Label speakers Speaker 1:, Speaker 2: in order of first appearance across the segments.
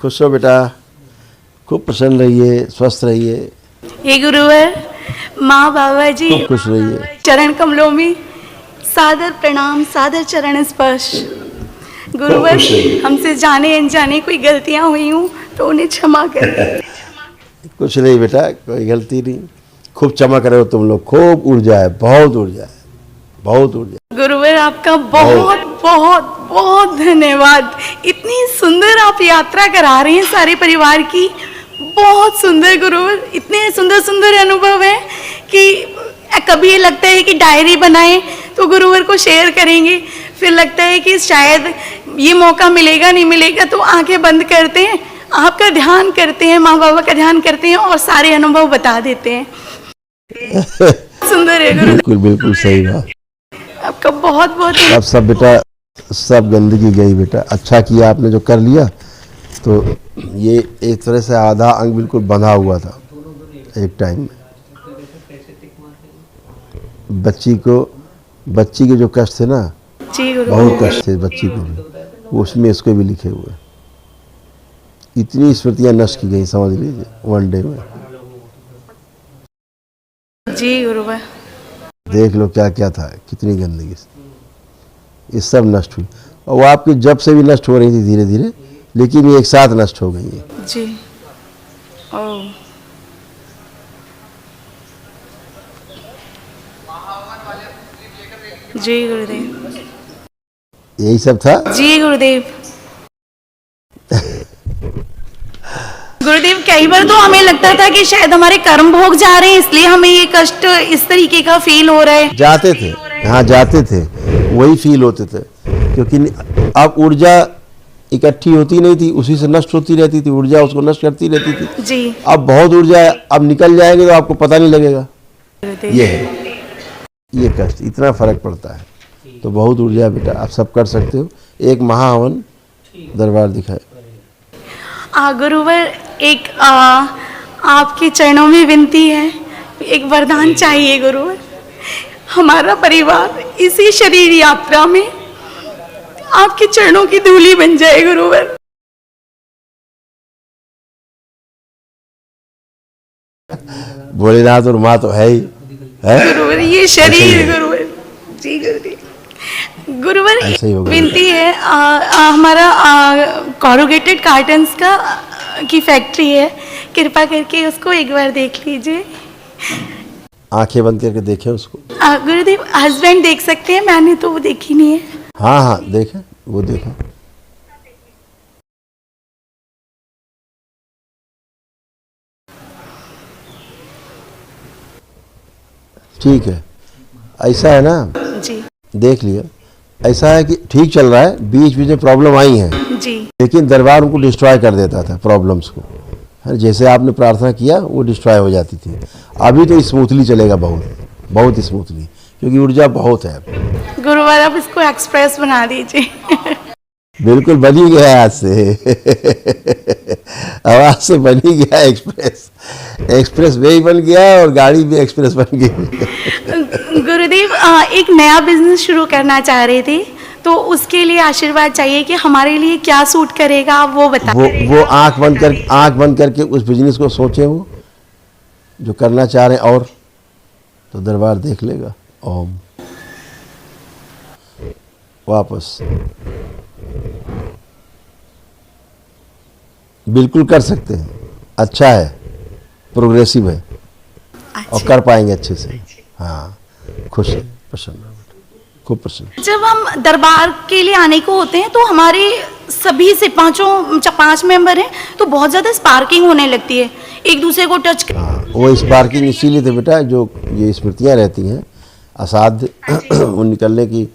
Speaker 1: खुश रहो बेटा, खूब प्रसन्न रहिए, स्वस्थ रहिए,
Speaker 2: हे गुरुवर, माँ बाबा जी
Speaker 1: खूब खुश रहिए।
Speaker 2: चरण कमलों में सादर प्रणाम, सादर चरण स्पर्श। गुरुवर, हमसे जाने अनजाने कोई गलतियाँ हुई हूँ तो उन्हें क्षमा करें।
Speaker 1: कुछ नहीं बेटा, कोई गलती नहीं, खूब चमक रहे हो तुम लोग, खूब ऊर्जा है, बहुत ऊर्जा है, बहुत ऊर्जा।
Speaker 2: गुरुवर आपका बहुत बहुत बहुत धन्यवाद। इतनी सुंदर आप यात्रा करा रहे हैं सारे परिवार की, बहुत सुंदर गुरुवर। इतने सुंदर सुंदर अनुभव है कि कभी ये लगता है कि डायरी बनाएं तो गुरुवर को शेयर करेंगे, फिर लगता है कि शायद ये मौका मिलेगा नहीं मिलेगा, तो आंखें बंद करते हैं, आपका ध्यान करते हैं, माँ बाबा का ध्यान करते हैं और सारे अनुभव बता देते हैं। सुंदर है गुरु,
Speaker 1: बिल्कुल बिल्कुल सही बात।
Speaker 2: आपका बहुत बहुत
Speaker 1: अब सब बेटा, सब गंदगी गई बेटा, अच्छा किया आपने जो कर लिया। तो ये एक तरह से आधा अंग बिल्कुल बंधा हुआ था एक टाइम में। बच्ची के जो कष्ट थे ना,
Speaker 2: जी गुरु,
Speaker 1: बहुत कष्ट थे बच्ची को भी, वो उसमें इसको भी लिखे हुए। इतनी स्मृतियां नष्ट की गई, समझ लीजिए, वन डे में।
Speaker 2: जी गुरुवर,
Speaker 1: देख लो क्या क्या था, कितनी गंदगी, ये सब नष्ट हुई। और वो आपकी जब से भी नष्ट हो रही थी धीरे धीरे, लेकिन ये एक साथ नष्ट हो गई है।
Speaker 2: जी ओ जी गुरुदेव,
Speaker 1: यही सब था।
Speaker 2: जी गुरुदेव। गुरुदेव, कई बार तो हमें लगता था कि शायद हमारे कर्म भोग जा रहे हैं, इसलिए हमें ये कष्ट इस तरीके का फील हो रहा है।
Speaker 1: जाते थे, हाँ जाते थे, वही फील होते थे, क्योंकि अब ऊर्जा इकट्ठी होती नहीं थी, उसी से नष्ट होती रहती थी, ऊर्जा उसको नष्ट करती रहती थी।
Speaker 2: जी
Speaker 1: अब बहुत ऊर्जा है, अब निकल जाएंगे तो आपको पता नहीं लगेगा।
Speaker 2: गुरुदेव,
Speaker 1: ये है, ये कष्ट, इतना फर्क पड़ता है। तो बहुत ऊर्जा बेटा, आप सब कर सकते हो। एक महाहवन दरबार दिखाए।
Speaker 2: गुरुवर, एक आपके चरणों में विनती है, एक वरदान चाहिए गुरुवर। हमारा परिवार इसी शरीर यात्रा में आपके चरणों की धूली बन जाए गुरुवर।
Speaker 1: भोलेनाथ और माँ तो है ही है
Speaker 2: गुरुवर, ये शरीर गुरुवर। जी गुरुदेव, गुरुवर एक
Speaker 1: ऐसे ही होगा।
Speaker 2: विनती है, हमारा कॉरुगेटेड कार्टन्स का की फैक्ट्री है, कृपा करके उसको एक बार देख लीजिए।
Speaker 1: आंखें बंद करके देखें उसको।
Speaker 2: गुरुदेव, हस्बैंड देख सकते हैं, मैंने तो वो देखी नहीं है।
Speaker 1: हाँ हाँ देखें, वो देखें। ठीक है, ऐसा है ना,
Speaker 2: जी
Speaker 1: देख लिया। ऐसा है कि ठीक चल रहा है, बीच बीच में प्रॉब्लम आई है,
Speaker 2: जी
Speaker 1: लेकिन दरबार उनको डिस्ट्रॉय कर देता था प्रॉब्लम्स को। जैसे आपने प्रार्थना किया वो डिस्ट्रॉय हो जाती थी। अभी तो स्मूथली चलेगा, बहुत बहुत स्मूथली, क्योंकि ऊर्जा बहुत है।
Speaker 2: गुरुवार, आप इसको एक्सप्रेस बना दीजिए।
Speaker 1: बिल्कुल बन ही गया आज से। आवाज से बन ही गया एक्सप्रेस, एक्सप्रेस वे ही बन गया और गाड़ी भी एक्सप्रेस बन गई।
Speaker 2: गुरुदेव, एक नया बिजनेस शुरू करना चाह रहे थे, तो उसके लिए आशीर्वाद चाहिए कि हमारे लिए क्या सूट करेगा, आप वो बताएं।
Speaker 1: वो आंख बंद करके उस बिजनेस को सोचे, वो जो करना चाह रहे हैं, और तो दरबार देख लेगा। ओम, वापस बिल्कुल कर सकते हैं, अच्छा है, प्रोग्रेसिव है, और कर पाएंगे अच्छे से। हाँ, खुश है, प्रसन्न, खूब प्रसन्न।
Speaker 2: जब हम दरबार के लिए आने को होते हैं तो हमारे सभी से पांच मेंबर हैं, तो बहुत ज़्यादा स्पार्किंग होने लगती है, एक दूसरे को टच कर।
Speaker 1: हाँ, वो स्पार्किंग इसीलिए थे बेटा, जो ये स्मृतियाँ रहती हैं असाध्य, वो निकलने की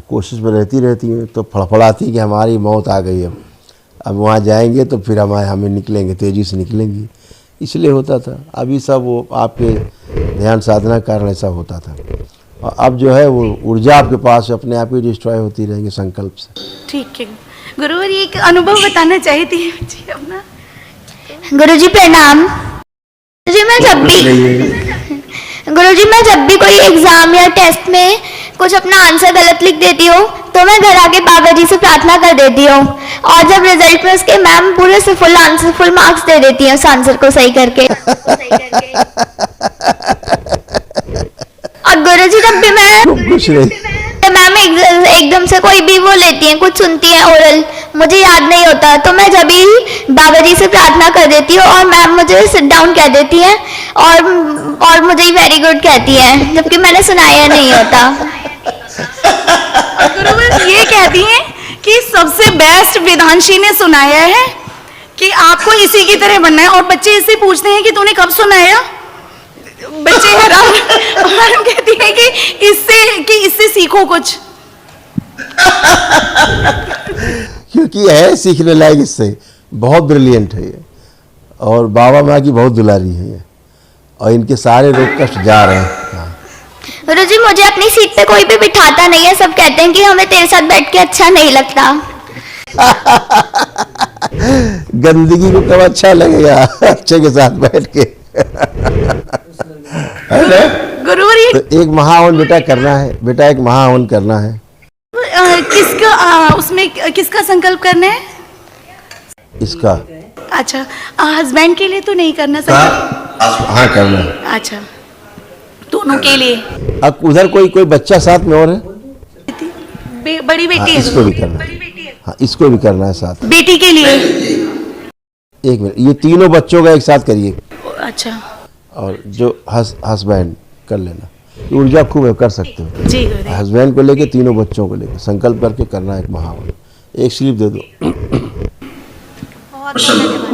Speaker 1: कोशिश में रहती हैं, तो फड़फड़ाती कि हमारी मौत आ गई। अब वहाँ जाएंगे तो फिर हमें निकलेंगे, तेज़ी से निकलेंगी, इसलिए होता था। अभी सब वो आपके ध्यान साधना के कारण ऐसा होता था, और अब जो है वो ऊर्जा आपके पास अपने आप ही डिस्ट्रॉय होती रहेंगी संकल्प से।
Speaker 2: ठीक है गुरुवर, ये एक अनुभव बताना चाहती है मुझे अपना।
Speaker 3: गुरुजी प्रणाम। गुरुजी, मैं जब भी कोई एग्जाम या टेस्ट में कुछ अपना आंसर गलत लिख देती हूँ तो मैं घर आके बाबा जी से प्रार्थना कर देती हूँ, और जब रिजल्ट में उसके मैम पूरे से फुल मार्क्स दे देती हैं उस आंसर को सही करके। और गुरुजी जब भी
Speaker 1: कुछ नहीं,
Speaker 3: मैम एकदम से कोई भी वो लेती हैं, कुछ सुनती हैं ओरल, मुझे याद नहीं होता, तो मैं जब भी बाबा जी से प्रार्थना कर देती हूँ और मैम मुझे सिट डाउन कह देती हैं और मुझे वेरी गुड कहती हैं, जबकि मैंने सुनाया नहीं होता।
Speaker 2: गुरुवर ये कहती हैं कि सबसे बेस्ट वेदांशी ने सुनाया है कि आपको इसी की तरह बनना है, और बच्चे इससे पूछते हैं कि तूने कब सुनाया, बच्चे हैरान, और हम कहती हैं कि इससे सीखो कुछ।
Speaker 1: क्योंकि है सीखने लायक, इससे बहुत ब्रिलियंट है ये, और बाबा माँ की बहुत दुलारी है ये, और इनके सारे रोग कष्ट जा रहे हैं। हाँ।
Speaker 3: गुरुजी मुझे अपनी सीट पे कोई भी बिठाता नहीं है, सब कहते हैं कि हमें तेरे साथ बैठ के अच्छा नहीं लगता।
Speaker 1: गंदगी को कब अच्छा लगेगा अच्छे के साथ बैठ के।
Speaker 2: गुरुवर ये
Speaker 1: तो एक महाहवन बेटा करना है, बेटा एक महाहवन करना है।
Speaker 2: उसमें किसका संकल्प करना है?
Speaker 1: इसका
Speaker 2: अच्छा, हस्बैंड के लिए तो नहीं करना संकल्प?
Speaker 1: हाँ करना है।
Speaker 2: अच्छा, दोनों के लिए।
Speaker 1: अब उधर कोई बच्चा साथ में और है?
Speaker 2: बड़ी बेटी
Speaker 1: हाँ,
Speaker 2: है।
Speaker 1: इसको भी करना है। हाँ, इसको भी करना है साथ।
Speaker 2: बेटी के लिए।
Speaker 1: एक मिनट, ये तीनों बच्चों का एक साथ करिए।
Speaker 2: अच्छा।
Speaker 1: और जो हस्बैंड कर लेना, ऊर्जा खूब है, कर सकते हो।
Speaker 2: जी गुरुदेव।
Speaker 1: हस्बैंड को लेके तीनों बच्चों को लेके संकल्प करके करना है एक महावन। एक स्लिप दे दो।
Speaker 2: बहुत धन्यवाद।